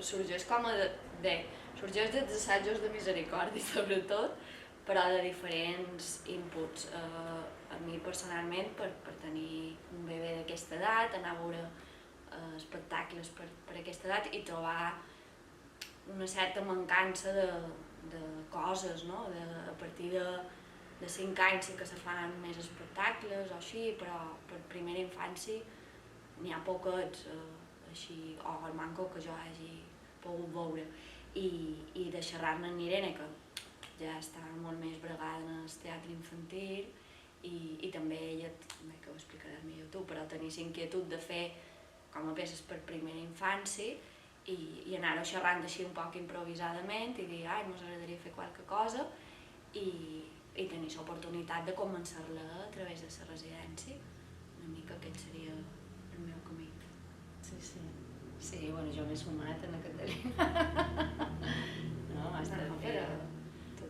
Sorgeix com sorgeix dels assajos de misericòrdia sobretot, però de diferents inputs. A mi personalment, per tenir un bebè d'aquesta edat, anar a veure espectacles per aquesta edat i trobar una certa mancança de coses, no? A partir de 5 anys sí que se fan més espectacles o així, però per primera infància n'hi ha poquets, així, o el manco que jo hagi pogut veure. I de xerrar-ne amb Irene, que ja està molt més bregada en el teatre infantil, i també ella, també que ho explicaràs millor tu, però tenies inquietud de fer com a peces per primera infància i anar-ho xerrant així un poc improvisadament i dir, ai, mos agradaria fer qualque cosa i tenir l'oportunitat de començar-la a través de la residència. Una mica aquest seria el meu camí. Sí, bueno, jo m'he sumat a la Catalina. No, ha estat bé.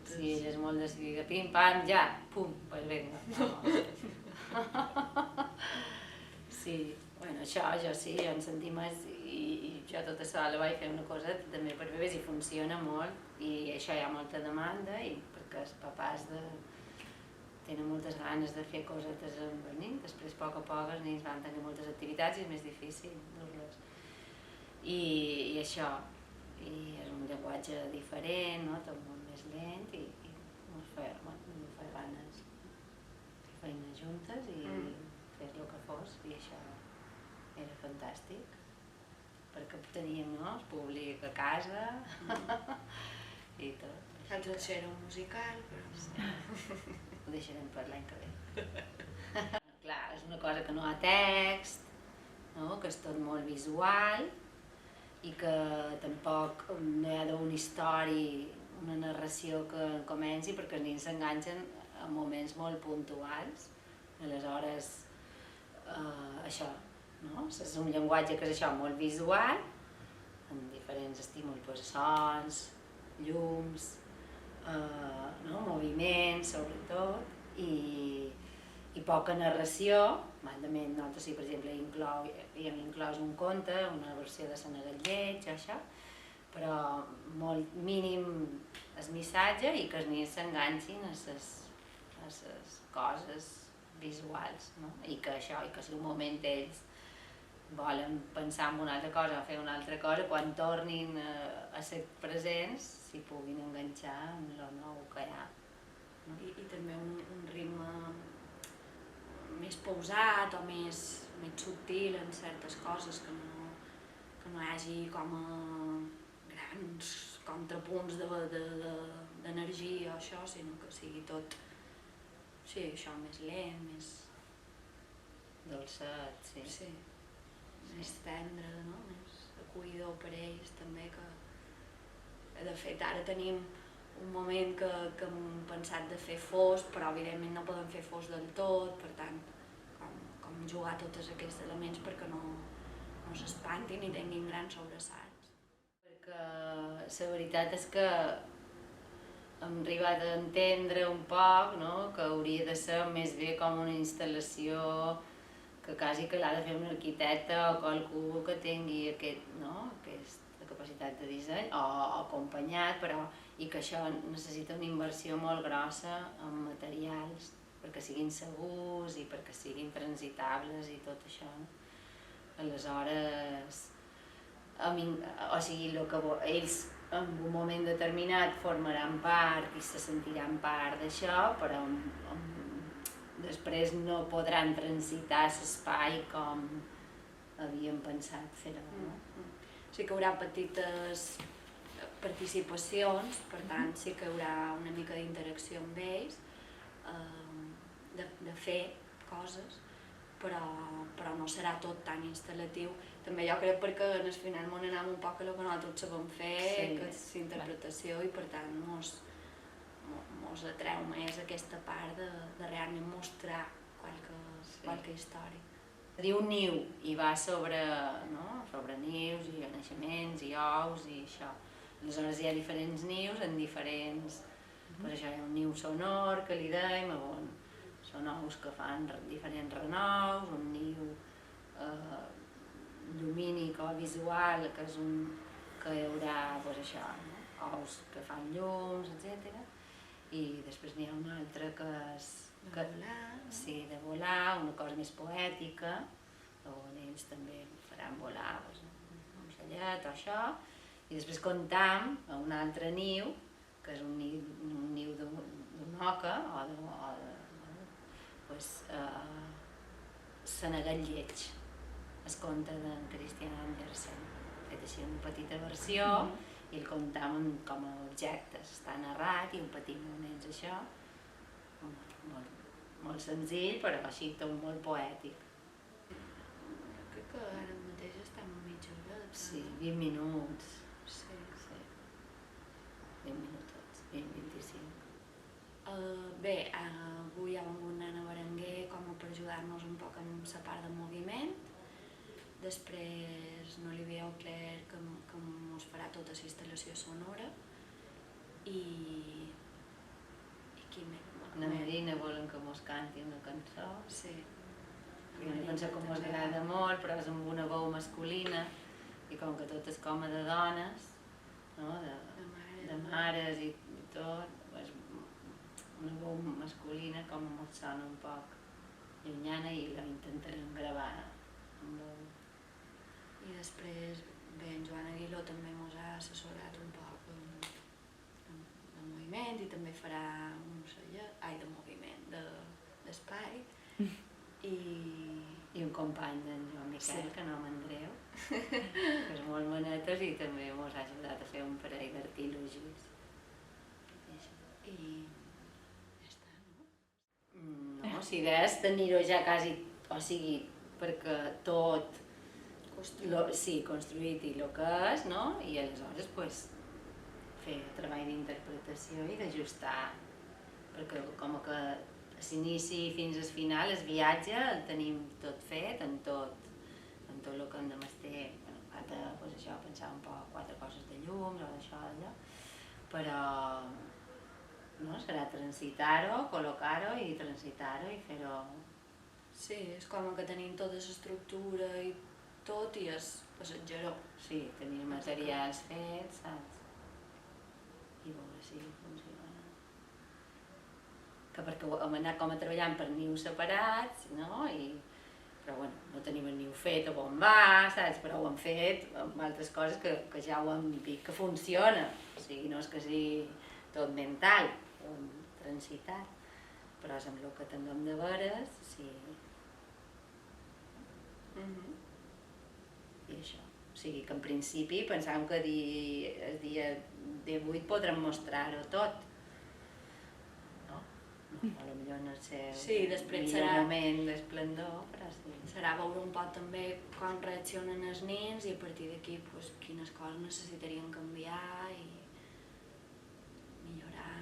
Sí, ella és molt decidida. Pim, pam, ja, pum, pues venga. Sí, bueno, això, jo sí, jo em sentia més i jo tota sola vaig fer una cosa també per bebès i funciona molt i això hi ha molta demanda i perquè els papàs tenen moltes ganes de fer cosetes amb els nens, després a poc els nens van tenir moltes activitats i és més difícil dur-les. I això, i és un llenguatge diferent, no? Tot molt més lent i em feia ganes fer feina juntes i fer el que fos i això era fantàstic perquè teníem el públic a casa i tot. Saps el ser un musical, però... Sí. Ho deixarem per l'any que ve. Clar, és una cosa que no ha text, no? Que és tot molt visual i que tampoc no hi ha d'una història, una narració que comenci perquè els nens s'enganxen en moments molt puntuals. Aleshores, això, no? És un llenguatge que és això, molt visual, amb diferents estímuls, sons, llums, moviments, sobretot, i poca narració. Nosaltres sí, per exemple, hi hem inclòs un conte, una versió de Sant Lleig, això, però molt mínim el missatge i que els nens s'enganxin a les coses visuals, no? I que això, i que si un moment ells volen pensar en una altra cosa o fer una altra cosa, quan tornin a ser presents s'hi puguin enganxar amb el nou que hi ha. I també un ritme més pausat o més subtil en certes coses, que no hi hagi com grans contrapunts d'energia o això, sinó que sigui tot això més lent, més dolcet, sí. Més tendre, no? Més acollidor per ells també, que de fet ara tenim un moment que hem pensat de fer fos, però evidentment no podem fer fos del tot, per tant, com jugar tots aquests elements perquè no s'espantin i tinguin grans sobresalts. Perquè la veritat és que hem arribat a entendre un poc, no? Que hauria de ser més bé com una instal·lació que quasi que l'ha de fer un arquitecte o qualcú que tingui aquesta capacitat de disseny o acompanyat, però i que això necessita una inversió molt grossa en materials perquè siguin segurs i perquè siguin transitables i tot això. Aleshores, o sigui, ells en un moment determinat formaran part i se sentiran part d'això, però després no podran transitar l'espai com havíem pensat fer-ho. Sí que hi haurà petites participacions, per tant sí que hi haurà una mica d'interacció amb ells, de fer coses, però no serà tot tan instal·latiu. També jo crec perquè en el final mos anem un poc a el que nosaltres sabem fer, que és interpretació, i per tant mos atreu més aquesta part de realment mostrar qualque història. Diu niu i va sobre nius i naixements i ous i això. Aleshores hi ha diferents nius en diferents... Per això hi ha un niu sonor que li dèiem, on són ous que fan diferents renous, un niu llumínic o visual, que és que hi haurà doncs això, no? Ous que fan llums, etc. I després n'hi ha un altre que és... De volar. Sí, de volar, una cosa més poètica, on ells també faran volar doncs, un ocellet o això, i després comptam a un altre niu, que és un niu d'una oca o doncs, Senegal lleig, es conta d'en Christian Andersen, fet així una petita versió, i el comptam com a objectes, està narrat i en patim moments això, molt senzill, però així tot molt poètic. Crec que ara mateix estem a mitja horeta. Sí, 20 minuts. Sí. 20 minutets, 20-25. Bé, avui ha vingut Nana Berenguer com per ajudar-nos un poc amb la part de moviment. Després n'Olivia Auclair, que ens farà tota la instal·lació sonora. I qui més? La Marina volen que mos canti una cançó. Sí. Una cançó que mos agrada molt, però és amb una veu masculina, i com que tot és com de dones, no? de mares i tot, és una veu masculina com mos sona un poc llunyana i la intentarem gravar amb veu. I després, bé, en Joan Aguiló també ens ha assessorat un poc de moviment i també farà un ocellet, de moviment, d'espai. I un company d'en Joan Miquel, sí. que no Andreu, que és molt manetes i també ens ha ajudat a fer un parell d'artilogis. I ja està, no? No, si ves tenir-ho ja quasi, o sigui, perquè tot construït i el que és, no? I aleshores pues, fer treball d'interpretació i d'ajustar, perquè com que a l'inici fins al final el viatge el tenim tot fet, en tot el que hem de mestre, has de pues, això, pensar un poc 4 coses de llums o d'això, d'allò, però no, serà transitar-ho, col·locar-ho i transitar-ho i fer-ho. Sí, és com que tenim tota l'estructura i tot i és passejaró. Sí, tenir materials fets, saps? I veure si funciona. Que perquè hem anat com a treballant per nius separats, no? Però bueno, no tenim el niu fet o on va, saps? Però ho hem fet amb altres coses que ja ho hem vist que funciona. O sigui, no és que sigui tot mental, ho hem transitat. Però és amb el que tinguem de veres, sí. I això. O sigui que en principi pensàvem que el dia 18 podrem mostrar-ho tot. No? Potser no sé el millor moment d'esplendor, però sí. Serà veure un poc també com reaccionen els nens i a partir d'aquí pues, quines coses necessitarien canviar i millorar.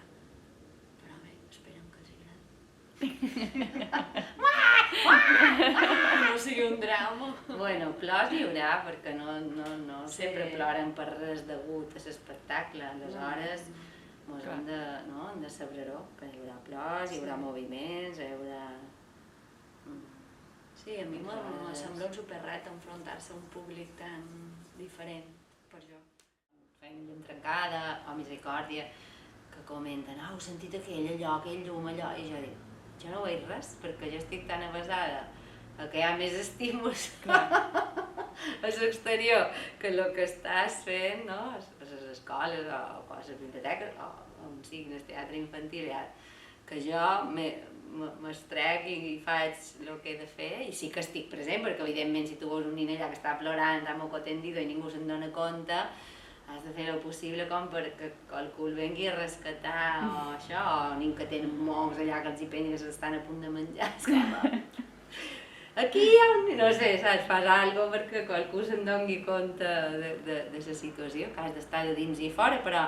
Però bé, esperem que els agradi. No sigui un drama. Bueno, plors hi haurà, perquè no sempre ploren per res degut a l'espectacle. Aleshores, hem de saber-ho, que hi haurà plors, hi haurà moviments, hi haurà... Sí, a mi me sembla un superret enfrontar-se a un públic tan diferent, per jo. Feina llum trencada, o Misericòrdia, que comenten, heu sentit aquell llum, allò, i jo dic, jo no veig res, perquè jo estic tan avasada que hi ha més estímuls a l'exterior que el que estàs fent, no? A les escoles o a les biblioteques o on sigui el teatre infantil, que jo m'estrec i faig el que he de fer i sí que estic present, perquè evidentment si tu veus un nen allà que està plorant, està molt tendido i ningú se'n dona compte, has de fer el possible com perquè qualcú el vengui a rescatar o això, o nen que tenen mongs allà que els hi pengen que s'estan a punt de menjar, aquí hi ha no sé, saps, fas alguna cosa perquè qualcú se'n doni compte de la situació, que has d'estar de dins i fora, però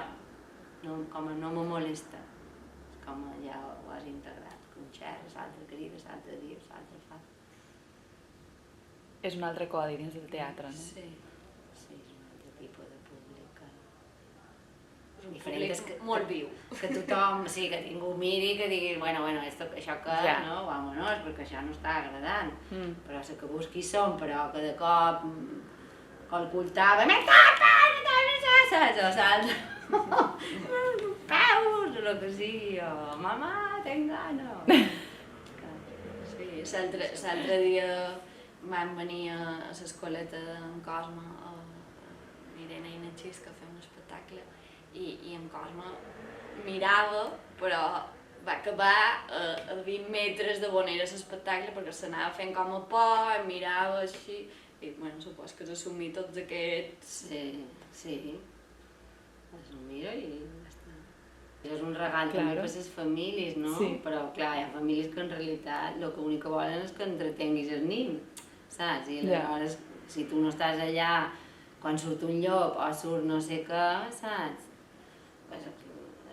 com no me molesta, com ja ho has integrat, que un xerra, l'altre crida, l'altre diu, l'altre fa. És un altre codi dins del teatre, no? Sí. Sí, és un altre tipus de públic. És un diferent és públic molt viu. Que tothom, sí, que ningú miri, que digui, bueno, això que, no, vámonos, perquè això no està agradant. Però sé que busqui som, però que de cop ocultava, me toca, saps? O saps? Peus, o el que sigui, o mamà, tenc gana. Sí, l'altre dia vam venir a l'escoleta d'en Cosme, a Irene i Natxís, que fem un espectacle, i en Cosme mirava, però va acabar a 20 metres de on era l'espectacle perquè s'anava fent com a por, em mirava així, i bueno, supos que s'assumir tots aquests... Sí. Es mira i ja està. És un regal també per les famílies, no? Sí. Però clar, hi ha famílies que en realitat el únic que volen és que entretenguis el nin, saps? I aleshores, si tu no estàs allà quan surt un llop o surt no sé què, saps? Pues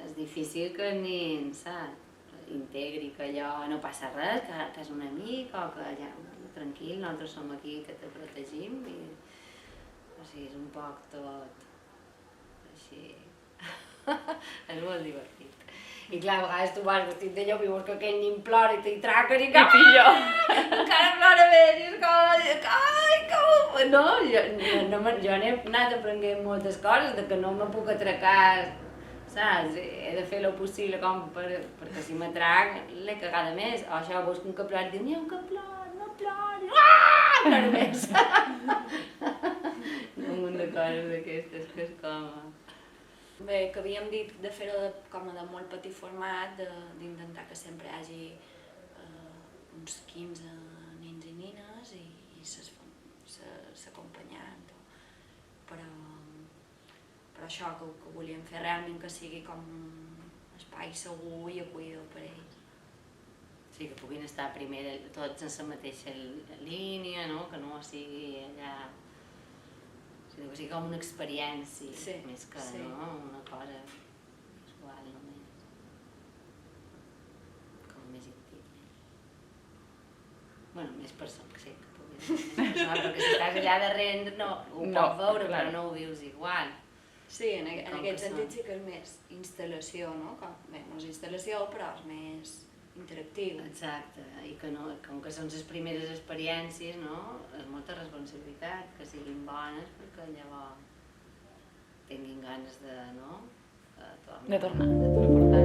és difícil que el nin, saps? Integri que allò no passa res, que és un amic o que ja, tranquil, nosaltres som aquí que te protegim i... O sigui, és un poc tot... així... és molt divertit. I clar, a vegades tu vas vestit de llop i veus que aquell nin plora i t'hi traques i que... encara plora més i és com... Ai, com... No, jo n'he anat aprenent moltes coses, de que no me puc atracar, saps? He de fer el possible com perquè si m'atrac l'he cagada més. O això, veus que un que plora i diu, n'hi ha un que plora, no plori, plora més. Un munt de coses d'aquestes que és com... Bé, que havíem dit de fer-ho com de molt petit format, d'intentar que sempre hi hagi uns 15 nens i nines i s'acompanyant. Però això, que volíem fer realment que sigui com un espai segur i acollidor per a ells. Sí, que puguin estar primer tots en la mateixa línia, no? Que no sigui allà... que sigui com una experiència, més que no una cosa visual només, com més íntim. Bueno, més personal, sí, que pugui ser més personal, perquè si estàs allà darrere no ho pots veure, però no ho vius igual. Sí, en aquest sentit sí que és més instal·lació, no? Bé, no és instal·lació, però és més interactiu. Exacte, i que no, com que són les primeres experiències, no? És molta responsabilitat, que siguin bones, perquè llavors tinguin ganes de, no? De tornar.